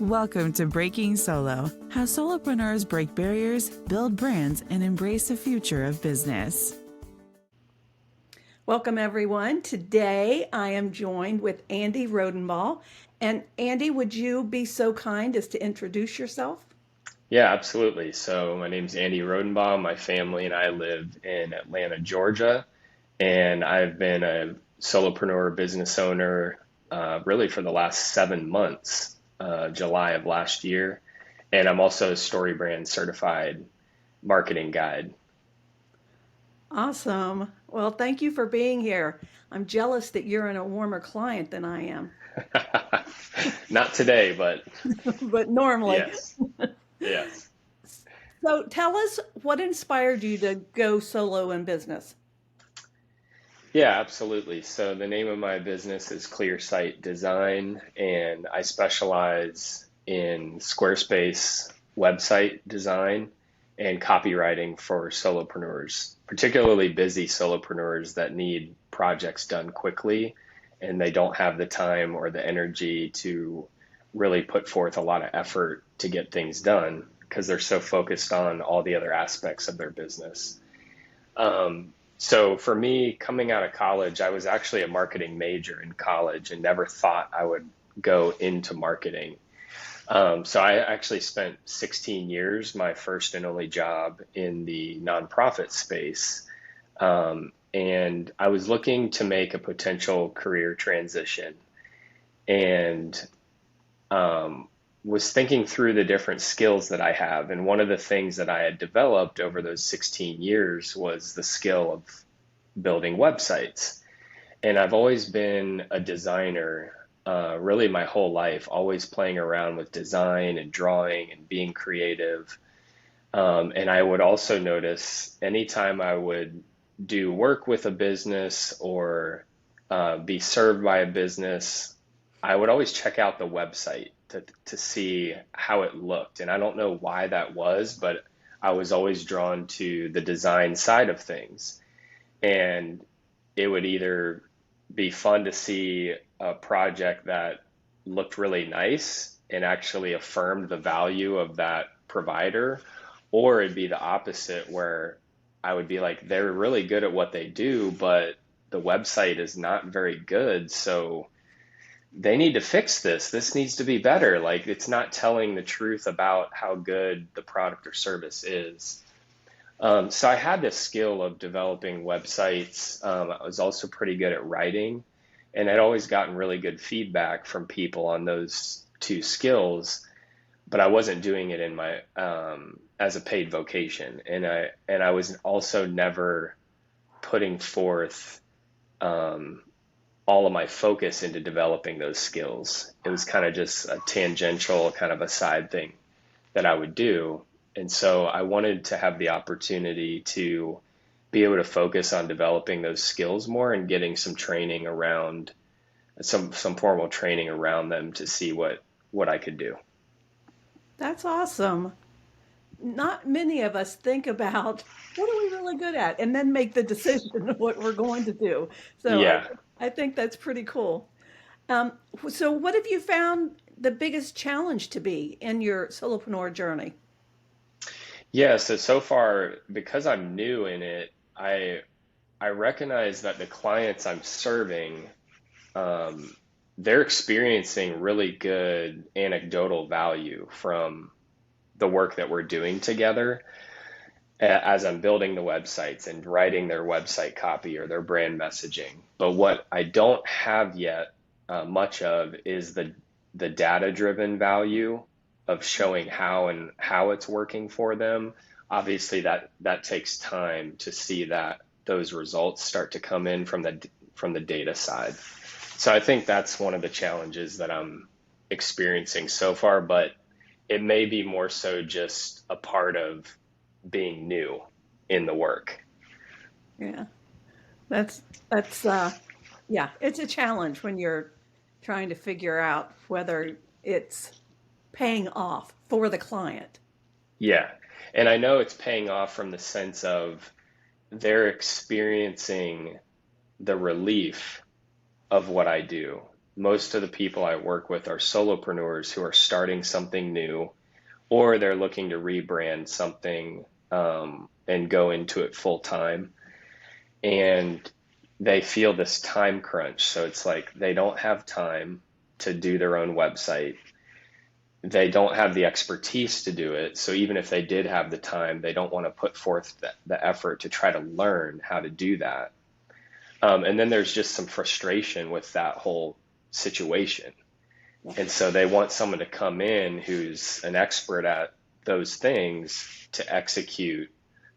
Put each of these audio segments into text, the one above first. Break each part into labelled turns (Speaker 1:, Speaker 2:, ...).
Speaker 1: Welcome to Breaking Solo, how solopreneurs break barriers, build brands, and embrace the future of business.
Speaker 2: Welcome, everyone. Today, I am joined with Andy Rhodenbaugh. And Andy, would you be so kind as to introduce yourself?
Speaker 3: Yeah, absolutely. So my name's Andy Rhodenbaugh. My family and I live in Atlanta, Georgia, and I've been a solopreneur business owner really for the last 7 months, July of last year. And I'm also a StoryBrand certified marketing guide.
Speaker 2: Awesome. Well, thank you for being here. I'm jealous that you're in a warmer client than I am,
Speaker 3: Not today, but
Speaker 2: but normally.
Speaker 3: yes, yes.
Speaker 2: So tell us what inspired you to go solo in business?
Speaker 3: Yeah, absolutely. So the name of my business is Clear Site Design, and I specialize in Squarespace website design and copywriting for solopreneurs, particularly busy solopreneurs that need projects done quickly and they don't have the time or the energy to really put forth a lot of effort to get things done because they're so focused on all the other aspects of their business. So for me, coming out of college, I was actually a marketing major in college and never thought I would go into marketing. So I actually spent 16 years, my first and only job in the nonprofit space. And I was looking to make a potential career transition and was thinking through the different skills that I have. And one of the things that I had developed over those 16 years was the skill of building websites. And I've always been a designer, really my whole life, always playing around with design and drawing and being creative. And I would also notice anytime I would do work with a business or be served by a business, I would always check out the website to see how it looked. And I don't know why that was, but I was always drawn to the design side of things. And it would either be fun to see a project that looked really nice and actually affirmed the value of that provider, or it'd be the opposite where I would be like, they're really good at what they do, but the website is not very good. So they need to fix this. This needs to be better. Like it's not telling the truth about how good the product or service is. So I had this skill of developing websites. I was also pretty good at writing, and I'd always gotten really good feedback from people on those two skills, but I wasn't doing it in my as a paid vocation, and I was also never putting forth all of my focus into developing those skills. It was kind of just a tangential kind of a side thing that I would do. And so I wanted to have the opportunity to be able to focus on developing those skills more and getting some training around some formal training around them to see what I could do.
Speaker 2: That's awesome. Not many of us think about what are we really good at and then make the decision of what we're going to do. So
Speaker 3: Yeah.
Speaker 2: I think that's pretty cool. Um, so, what have you found the biggest challenge to be in your solopreneur journey?
Speaker 3: Yeah, so far because I'm new in it, I recognize that the clients I'm serving, um, they're experiencing really good anecdotal value from the work that we're doing together as I'm building the websites and writing their website copy or their brand messaging. But what I don't have yet much of is the data driven value of showing how it's working for them. Obviously, that takes time to see that those results start to come in from the data side. So I think that's one of the challenges that I'm experiencing so far, but it may be more so just a part of being new in the work.
Speaker 2: Yeah, that's that's yeah, it's a challenge when you're trying to figure out whether it's paying off for the client.
Speaker 3: Yeah. And I know it's paying off from the sense of they're experiencing the relief of what I do. most of the people I work with are solopreneurs who are starting something new, or they're looking to rebrand something and go into it full time. And they feel this time crunch. So it's like they don't have time to do their own website. They don't have the expertise to do it. So even if they did have the time, they don't want to put forth the effort to try to learn how to do that. And then there's just some frustration with that whole situation. And so they want someone to come in who's an expert at those things to execute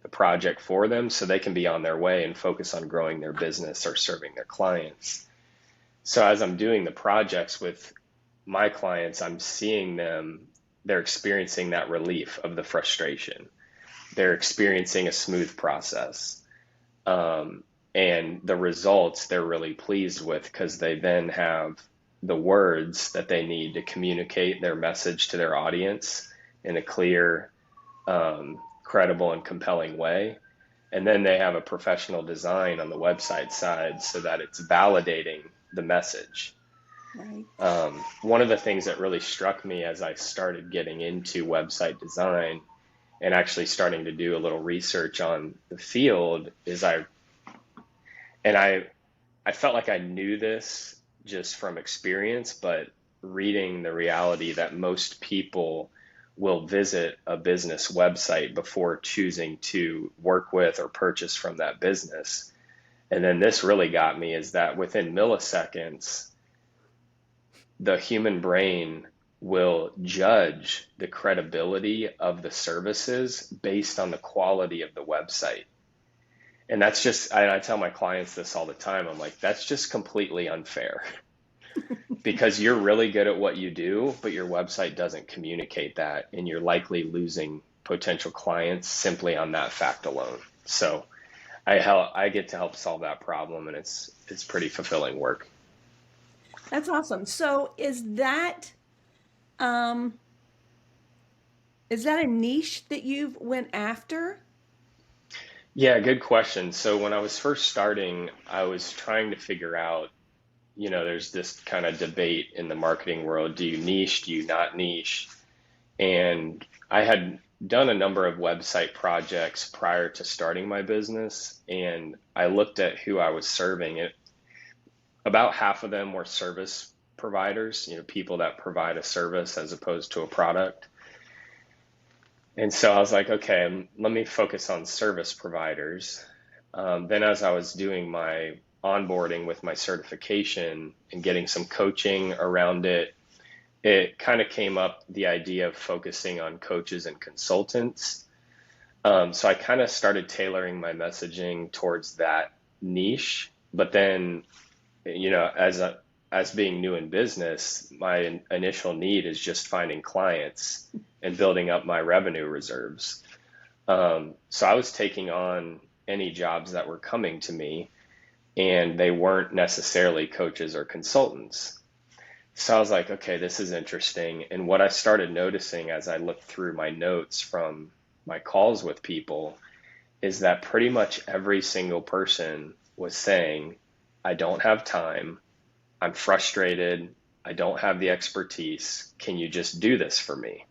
Speaker 3: the project for them so they can be on their way and focus on growing their business or serving their clients. So as I'm doing the projects with my clients, I'm seeing them, they're experiencing that relief of the frustration. They're experiencing a smooth process. And the results they're really pleased with because they then have the words that they need to communicate their message to their audience in a clear, credible, and compelling way. And then they have a professional design on the website side so that it's validating the message.
Speaker 2: Right.
Speaker 3: One of the things that really struck me as I started getting into website design and actually starting to do a little research on the field is I felt like I knew this just from experience, but reading the reality that most people will visit a business website before choosing to work with or purchase from that business. And then this really got me is that within milliseconds, the human brain will judge the credibility of the services based on the quality of the website. And that's just, I tell my clients this all the time. I'm like, that's just completely unfair because you're really good at what you do, but your website doesn't communicate that. And you're likely losing potential clients simply on that fact alone. So I get to help solve that problem, and it's pretty fulfilling work.
Speaker 2: That's awesome. So is that a niche that you've went after?
Speaker 3: Yeah, good question. So when I was first starting, I was trying to figure out, there's this kind of debate in the marketing world. Do you niche? Do you not niche? And I had done a number of website projects prior to starting my business, and I looked at who I was serving. About half of them were service providers, people that provide a service as opposed to a product. And so I was like, okay, let me focus on service providers. Then as I was doing my onboarding with my certification and getting some coaching around it, it kind of came up the idea of focusing on coaches and consultants. So I kind of started tailoring my messaging towards that niche. But then, as being new in business, my initial need is just finding clients and building up my revenue reserves. So I was taking on any jobs that were coming to me, and they weren't necessarily coaches or consultants. So I was like, okay, this is interesting. And what I started noticing as I looked through my notes from my calls with people is that pretty much every single person was saying, I don't have time. I'm frustrated. I don't have the expertise. Can you just do this for me?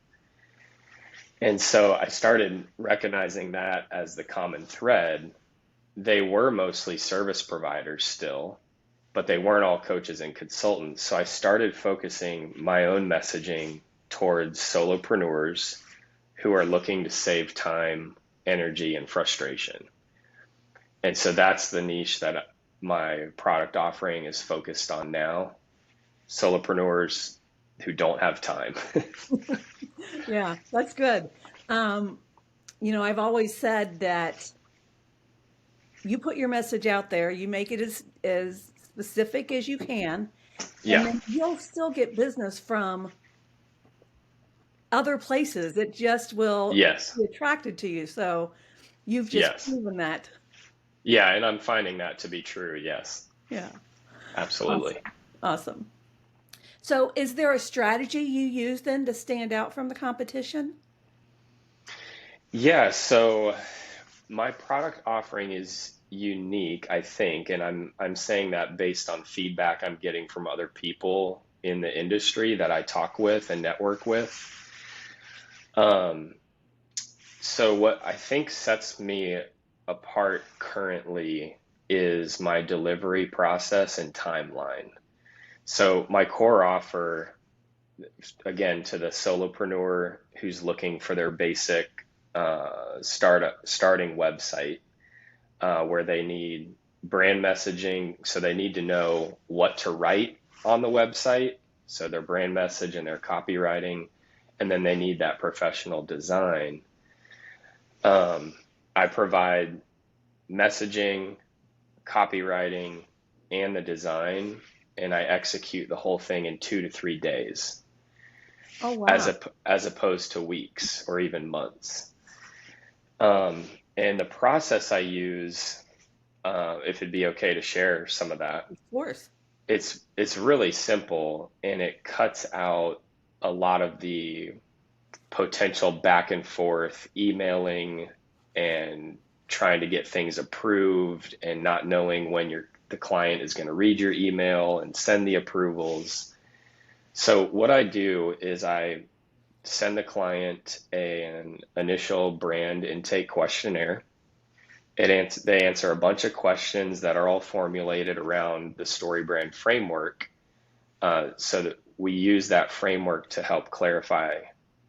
Speaker 3: And so I started recognizing that as the common thread. They were mostly service providers still, but they weren't all coaches and consultants. So I started focusing my own messaging towards solopreneurs who are looking to save time, energy, and frustration. And so that's the niche that my product offering is focused on now. Solopreneurs who don't have time.
Speaker 2: Yeah, that's good. I've always said that you put your message out there, you make it as specific as you can, and
Speaker 3: Yeah.
Speaker 2: then you'll still get business from other places. It just will
Speaker 3: Yes.
Speaker 2: be attracted to you. So you've just
Speaker 3: Yes.
Speaker 2: proven that.
Speaker 3: Yeah. And I'm finding that to be true. Yes.
Speaker 2: Yeah.
Speaker 3: Absolutely.
Speaker 2: Awesome. Awesome. So is there a strategy you use then to stand out from the competition?
Speaker 3: Yeah. So my product offering is unique, I think, and I'm saying that based on feedback I'm getting from other people in the industry that I talk with and network with. Um, so what I think sets me apart currently is my delivery process and timeline. So my core offer, again, to the solopreneur who's looking for their basic starting website, where they need brand messaging. So they need to know what to write on the website. So their brand message and their copywriting, and then they need that professional design. I provide messaging, copywriting, and the design, and I execute the whole thing in 2 to 3 days,
Speaker 2: Oh, wow.
Speaker 3: as opposed to weeks or even months. Um, and the process I use, if it'd be okay to share some of that,
Speaker 2: Of course.
Speaker 3: it's really simple, and it cuts out a lot of the potential back and forth emailing and trying to get things approved and not knowing when the client is going to read your email and send the approvals. So what I do is I send the client an initial brand intake questionnaire. They answer a bunch of questions that are all formulated around the StoryBrand framework, so that we use that framework to help clarify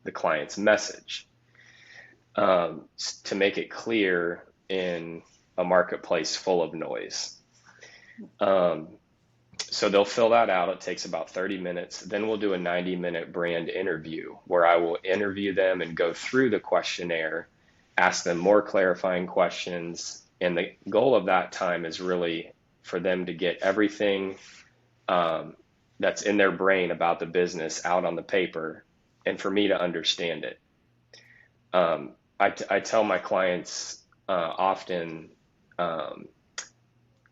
Speaker 3: the client's message, to make it clear in a marketplace full of noise. So they'll fill that out. It takes about 30 minutes. Then we'll do a 90-minute brand interview where I will interview them and go through the questionnaire, ask them more clarifying questions. And the goal of that time is really for them to get everything that's in their brain about the business out on the paper, and for me to understand it. I tell my clients often,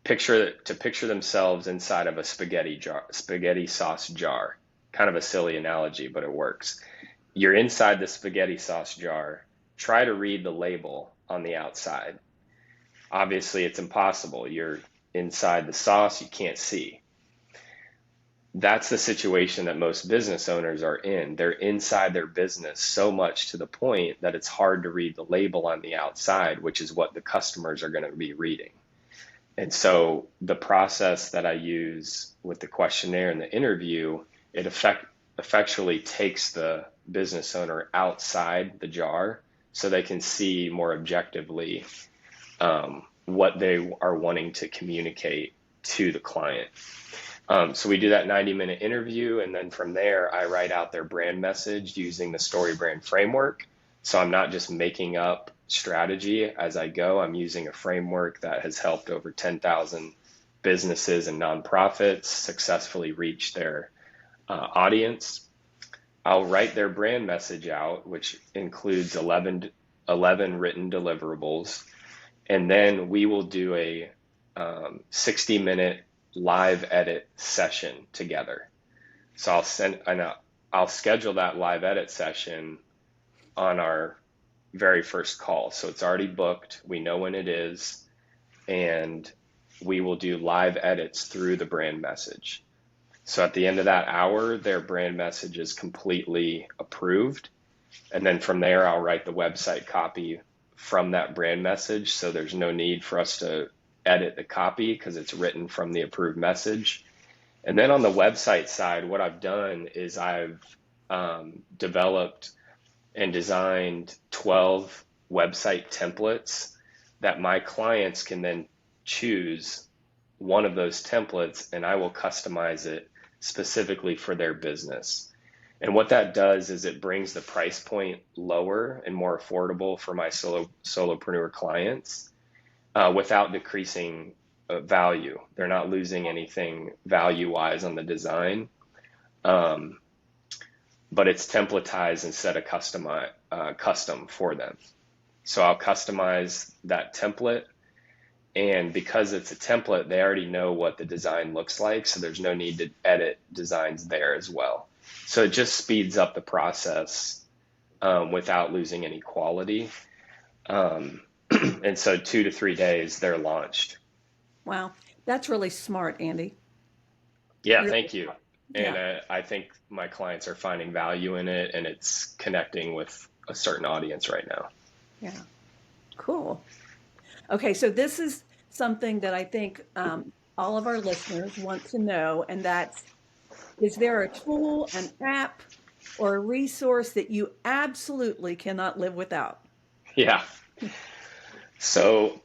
Speaker 3: picture themselves inside of a spaghetti sauce jar. Kind of a silly analogy, but it works. You're inside the spaghetti sauce jar. Try to read the label on the outside. Obviously, it's impossible. You're inside the sauce, you can't see. That's the situation that most business owners are in. They're inside their business so much to the point that it's hard to read the label on the outside, which is what the customers are going to be reading. And so the process that I use with the questionnaire and the interview, it effectually takes the business owner outside the jar so they can see more objectively what they are wanting to communicate to the client. So we do that 90-minute interview, and then from there, I write out their brand message using the StoryBrand framework. So I'm not just making up strategy as I go. I'm using a framework that has helped over 10,000 businesses and nonprofits successfully reach their audience. I'll write their brand message out, which includes 11 written deliverables. And then we will do a 60-minute live edit session together. So I'll schedule that live edit session on our very first call. So it's already booked. We know when it is, and we will do live edits through the brand message. So at the end of that hour, their brand message is completely approved. And then from there, I'll write the website copy from that brand message. So there's no need for us to edit the copy because it's written from the approved message. And then on the website side, what I've done is I've developed and designed 12 website templates that my clients can then choose one of those templates, and I will customize it specifically for their business. And what that does is it brings the price point lower and more affordable for my solopreneur clients, without decreasing value. They're not losing anything value-wise on the design, but it's templatized instead of custom for them. So I'll customize that template, and because it's a template, they already know what the design looks like, so there's no need to edit designs there as well. So it just speeds up the process without losing any quality. And so 2 to 3 days they're launched.
Speaker 2: Wow. That's really smart, Andy.
Speaker 3: Yeah,
Speaker 2: Really
Speaker 3: thank you.
Speaker 2: smart.
Speaker 3: And
Speaker 2: Yeah.
Speaker 3: I think my clients are finding value in it, and it's connecting with a certain audience right now.
Speaker 2: Yeah. Cool. Okay. So this is something that I think all of our listeners want to know, and that's, is there a tool, an app, or a resource that you absolutely cannot live without?
Speaker 3: Yeah. So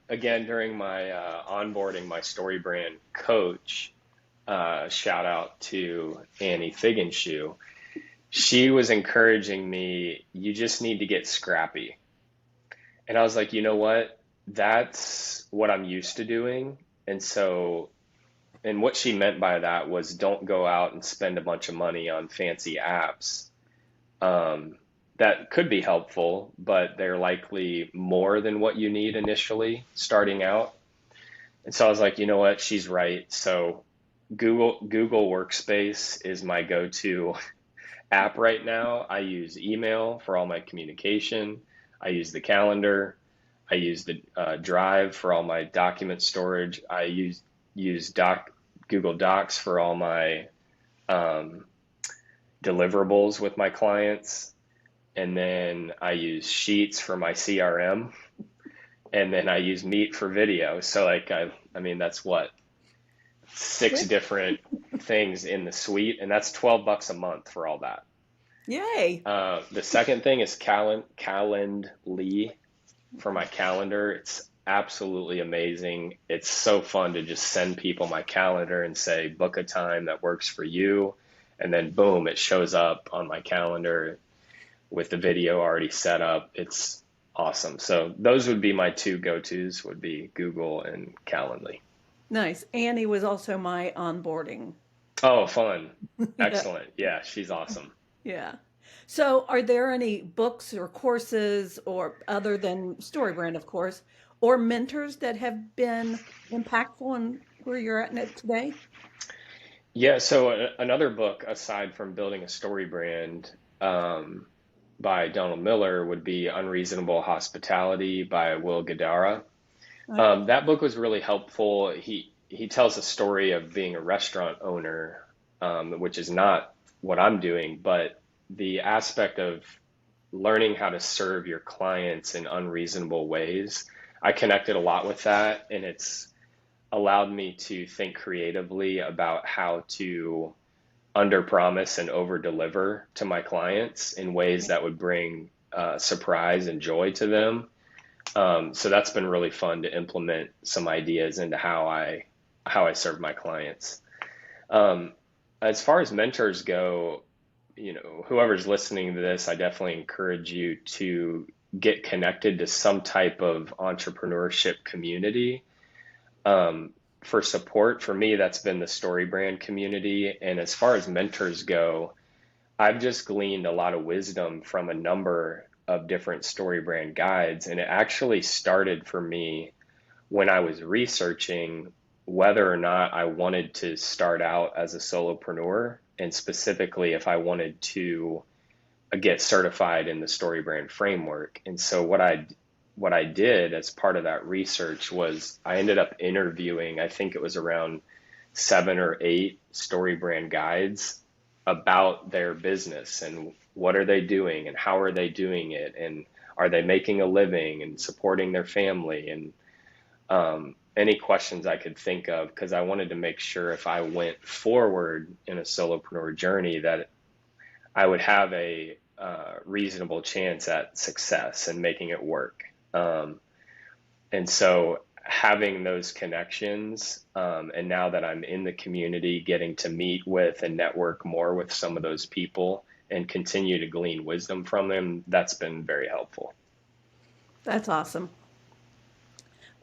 Speaker 3: again, during my onboarding, my StoryBrand coach, shout out to Annie Figgenshoe. She was encouraging me, you just need to get scrappy. And I was like, you know what? That's what I'm used to doing. And so, and what she meant by that was don't go out and spend a bunch of money on fancy apps. Um, that could be helpful, but they're likely more than what you need initially starting out. And so I was like, you know what? She's right. So Google Workspace is my go-to app right now. I use email for all my communication. I use the calendar. I use the Drive for all my document storage. I use Google Docs for all my um, deliverables with my clients, and then I use Sheets for my CRM, and then I use Meet for video. So like I mean that's what, six different things in the suite, and that's $12 a month for all that.
Speaker 2: Yay.
Speaker 3: The second thing is Calendly for my calendar. It's absolutely amazing. It's so fun to just send people my calendar and say, book a time that works for you. And then boom, it shows up on my calendar with the video already set up. It's awesome. So those would be my two go-tos, would be Google and Calendly.
Speaker 2: Nice. Annie was also my onboarding.
Speaker 3: Oh, fun.
Speaker 2: Yeah.
Speaker 3: Excellent. Yeah, she's awesome.
Speaker 2: Yeah. So, are there any books or courses, or other than StoryBrand, of course, or mentors that have been impactful in where you're at today?
Speaker 3: Yeah, so another book aside from Building a Story Brand by Donald Miller would be Unreasonable Hospitality by Will Guidara.
Speaker 2: Okay.
Speaker 3: That book was really helpful. He tells a story of being a restaurant owner, which is not what I'm doing, but the aspect of learning how to serve your clients in unreasonable ways. I connected a lot with that, and it's allowed me to think creatively about how to under promise and over deliver to my clients in ways that would bring surprise and joy to them. So that's been really fun to implement some ideas into how I serve my clients. Um, as far as mentors go, whoever's listening to this, I definitely encourage you to get connected to some type of entrepreneurship community. For support, for me, that's been the StoryBrand community. And as far as mentors go, I've just gleaned a lot of wisdom from a number of different StoryBrand guides. And it actually started for me when I was researching whether or not I wanted to start out as a solopreneur, and specifically if I wanted to get certified in the StoryBrand framework. And so what I did as part of that research was I ended up interviewing, I think it was around 7 or 8 StoryBrand guides about their business and what are they doing and how are they doing it and are they making a living and supporting their family, and any questions I could think of, because I wanted to make sure if I went forward in a solopreneur journey that I would have a reasonable chance at success and making it work. And so having those connections, and now that I'm in the community, getting to meet with and network more with some of those people and continue to glean wisdom from them, that's been very helpful.
Speaker 2: That's awesome.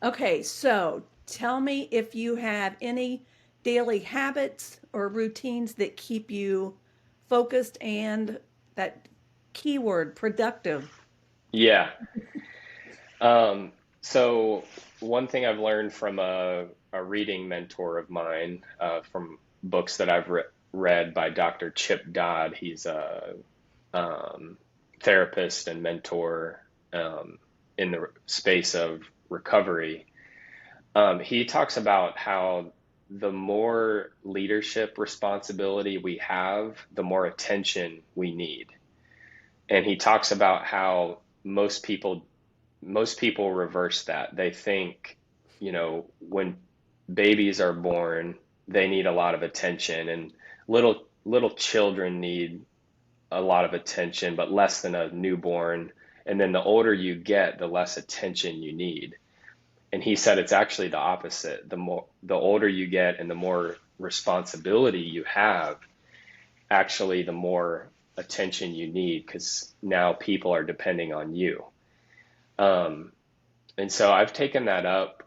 Speaker 2: Okay, so tell me if you have any daily habits or routines that keep you focused, and that keyword productive.
Speaker 3: Yeah. So one thing I've learned from a reading mentor of mine, from books that I've read by Dr. Chip Dodd. He's a therapist and mentor. in the space of recovery. He talks about how the more leadership responsibility we have, the more attention we need. And he talks about how most people reverse that. They think, when babies are born, they need a lot of attention, and little children need a lot of attention, but less than a newborn. And then the older you get, the less attention you need. And he said it's actually the opposite. The older you get and the more responsibility you have, actually the more attention you need, because now people are depending on you. And so I've taken that up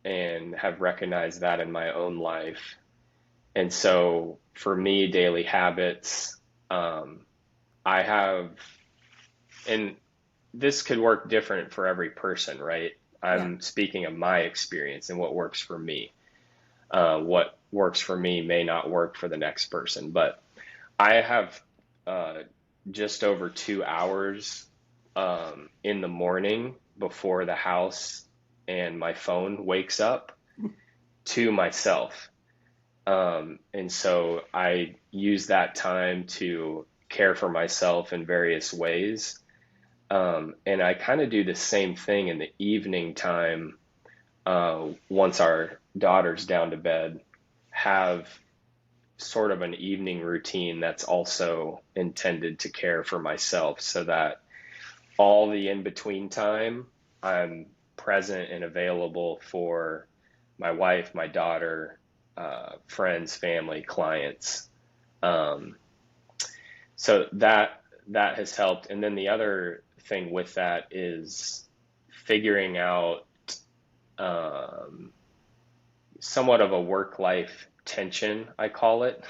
Speaker 3: and have recognized that in my own life. And so for me, daily habits, I have, and this could work different for every person, right? I'm speaking of my experience and what works for me. What works for me may not work for the next person, but I have just over 2 hours in the morning before the house and my phone wakes up to myself. And so I use that time to care for myself in various ways. And I kind of do the same thing in the evening time, once our daughter's down to bed, have sort of an evening routine that's also intended to care for myself, so that all the in-between time, I'm present and available for my wife, my daughter, friends, family, clients. So that has helped. And then the other thing with that is figuring out somewhat of a work-life tension, I call it,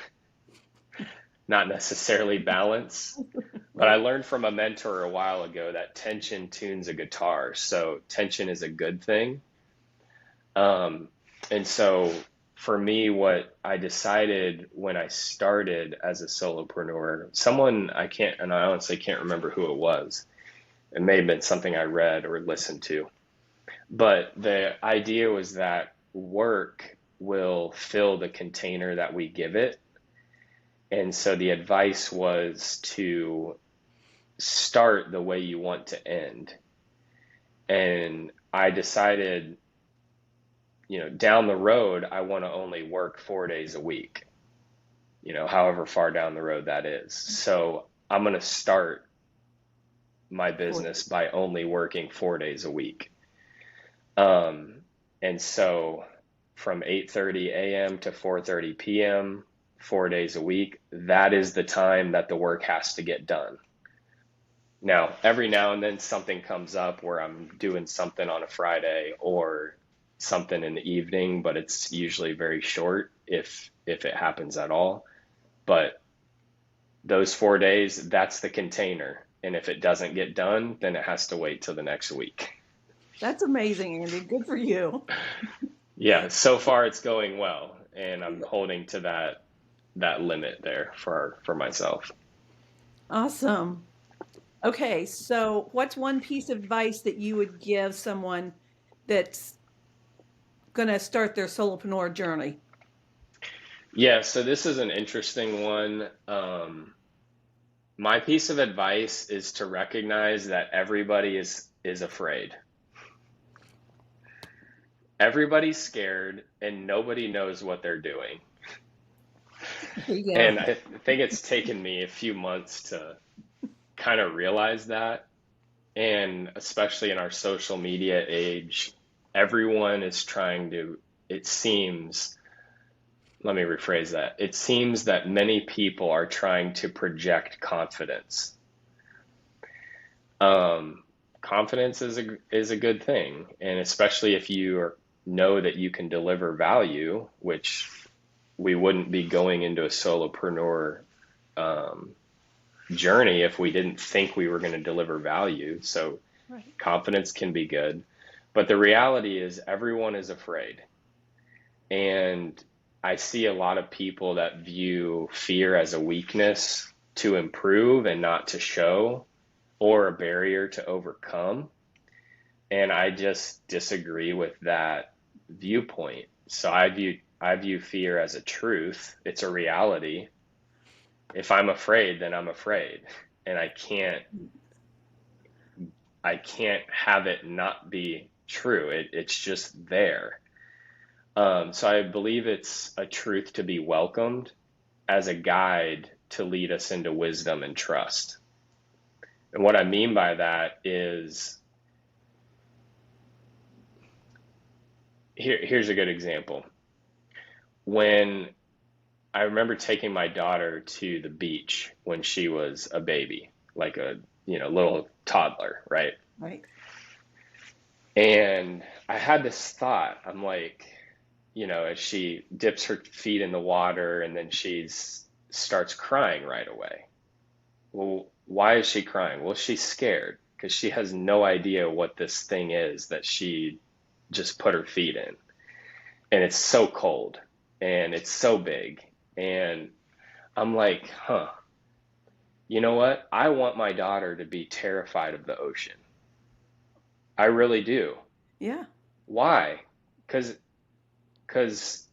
Speaker 3: not necessarily balance. But I learned from a mentor a while ago that tension tunes a guitar. So tension is a good thing. And so for me, what I decided when I started as a solopreneur, and I honestly can't remember who it was. It may have been something I read or listened to. But the idea was that work will fill the container that we give it. And so the advice was to start the way you want to end. And I decided, down the road, I want to only work 4 days a week, however far down the road that is. So I'm going to start my business by only working 4 days a week. And so from 8:30 a.m. to 4:30 p.m., 4 days a week, that is the time that the work has to get done. Now, every now and then something comes up where I'm doing something on a Friday or something in the evening, but it's usually very short if it happens at all. But those 4 days, that's the container. And if it doesn't get done, then it has to wait till the next week.
Speaker 2: That's amazing, Andy. Good for you.
Speaker 3: Yeah, so far it's going well, and I'm holding to that limit there for myself.
Speaker 2: Awesome. Okay, so what's one piece of advice that you would give someone that's going to start their solopreneur journey?
Speaker 3: Yeah, so this is an interesting one. My piece of advice is to recognize that everybody is afraid. Everybody's scared and nobody knows what they're doing.
Speaker 2: Yeah.
Speaker 3: And I think it's taken me a few months to kind of realize that. And especially in our social media age, everyone is let me rephrase that. It seems that many people are trying to project confidence. Confidence is a good thing. And especially if you know that you can deliver value, which we wouldn't be going into a solopreneur journey if we didn't think we were going to deliver value. So
Speaker 2: Right.
Speaker 3: confidence can be good. But the reality is everyone is afraid. And I see a lot of people that view fear as a weakness to improve and not to show, or a barrier to overcome. And I just disagree with that viewpoint. So I view fear as a truth. It's a reality. If I'm afraid, then I'm afraid. And I can't have it not be true. It's just there. So I believe it's a truth to be welcomed as a guide to lead us into wisdom and trust. And what I mean by that is, here's a good example. When I remember taking my daughter to the beach when she was a baby, like a, little toddler, right?
Speaker 2: Right.
Speaker 3: And I had this thought. I'm like, as she dips her feet in the water and then she starts crying right away. Well, why is she crying? Well, she's scared because she has no idea what this thing is that she just put her feet in. And it's so cold and it's so big. And I'm like, you know what? I want my daughter to be terrified of the ocean. I really do.
Speaker 2: Yeah.
Speaker 3: Why? Because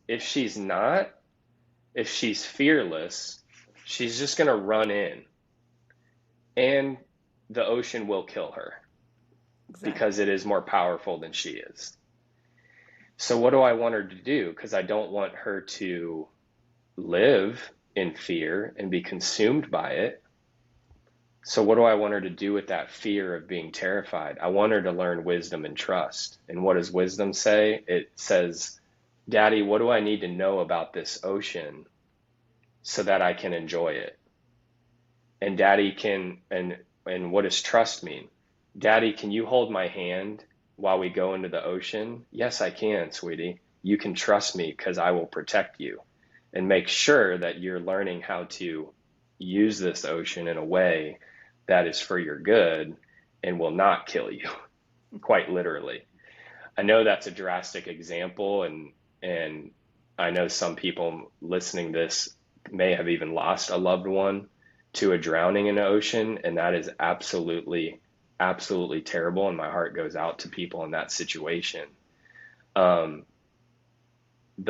Speaker 3: if she's not, if she's fearless, she's just going to run in and the ocean will kill her
Speaker 2: Exactly.
Speaker 3: because it is more powerful than she is. So what do I want her to do? Because I don't want her to live in fear and be consumed by it. So what do I want her to do with that fear of being terrified? I want her to learn wisdom and trust. And what does wisdom say? It says, Daddy, what do I need to know about this ocean so that I can enjoy it? And Daddy can, and what does trust mean? Daddy, can you hold my hand while we go into the ocean? Yes, I can, sweetie. You can trust me because I will protect you and make sure that you're learning how to use this ocean in a way that is for your good and will not kill you, quite literally. I know that's a drastic example, and I know some people listening to this may have even lost a loved one to a drowning in the ocean, and that is absolutely, absolutely terrible, and my heart goes out to people in that situation. The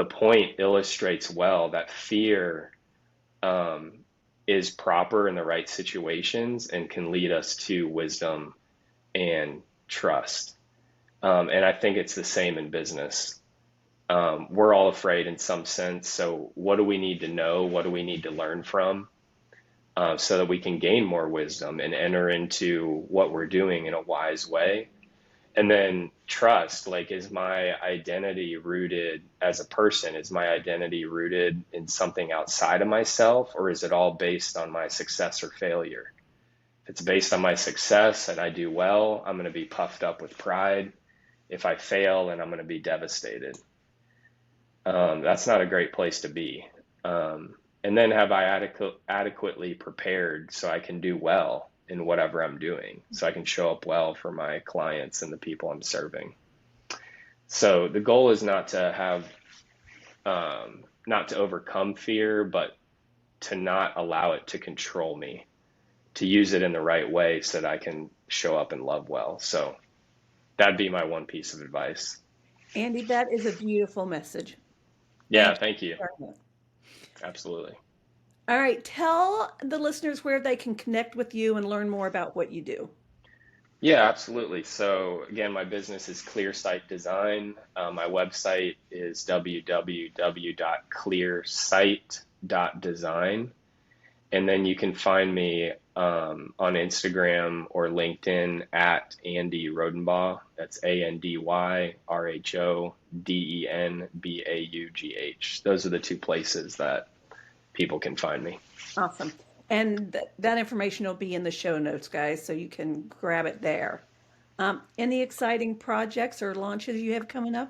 Speaker 3: point illustrates well that fear is proper in the right situations and can lead us to wisdom and trust. And I think it's the same in business. We're all afraid in some sense. So what do we need to know? What do we need to learn from so that we can gain more wisdom and enter into what we're doing in a wise way? And then trust, like, is my identity rooted as a person? Is my identity rooted in something outside of myself, or is it all based on my success or failure? If it's based on my success and I do well, I'm going to be puffed up with pride. If I fail, then I'm going to be devastated. That's not a great place to be. And then have I adequately prepared so I can do well in whatever I'm doing, so I can show up well for my clients and the people I'm serving. So the goal is not to have, not to overcome fear, but to not allow it to control me, to use it in the right way so that I can show up and love well. So that'd be my one piece of advice.
Speaker 2: Andy, that is a beautiful message.
Speaker 3: Yeah, thank you.
Speaker 2: Very much.
Speaker 3: Absolutely.
Speaker 2: All right. Tell the listeners where they can connect with you and learn more about what you do.
Speaker 3: Yeah, absolutely. So again, my business is Clear Sight Design. My website is www.clearsight.design. And then you can find me on Instagram or LinkedIn at Andy Rhodenbaugh. That's ANDYRHODENBAUGH. Those are the two places that people can find me.
Speaker 2: Awesome. And that information will be in the show notes, guys, so you can grab it there. Any exciting projects or launches you have coming up?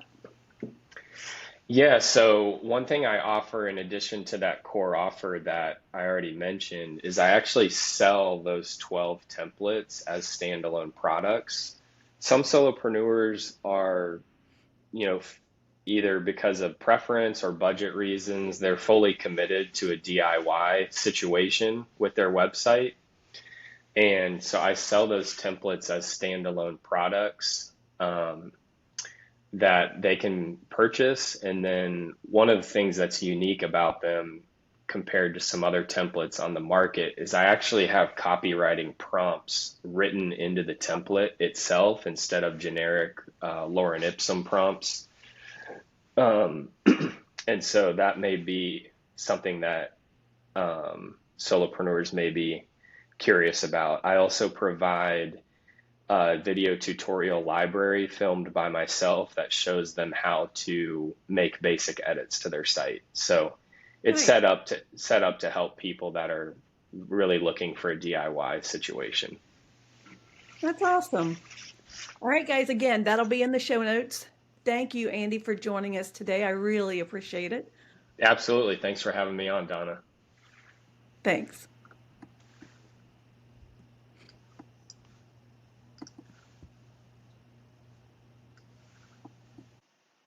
Speaker 3: Yeah, so one thing I offer in addition to that core offer that I already mentioned is I actually sell those 12 templates as standalone products. Some solopreneurs are, either because of preference or budget reasons, they're fully committed to a DIY situation with their website. And so I sell those templates as standalone products. that they can purchase. And then one of the things that's unique about them compared to some other templates on the market is I actually have copywriting prompts written into the template itself instead of generic Lorem Ipsum prompts. And so that may be something that solopreneurs may be curious about. I also provide a video tutorial library filmed by myself that shows them how to make basic edits to their site. So it's
Speaker 2: Nice.
Speaker 3: set up to help people that are really looking for a DIY situation.
Speaker 2: That's awesome. All right, guys, again, that'll be in the show notes. Thank you, Andy, for joining us today. I really appreciate it.
Speaker 3: Absolutely. Thanks for having me on, Donna.
Speaker 2: Thanks.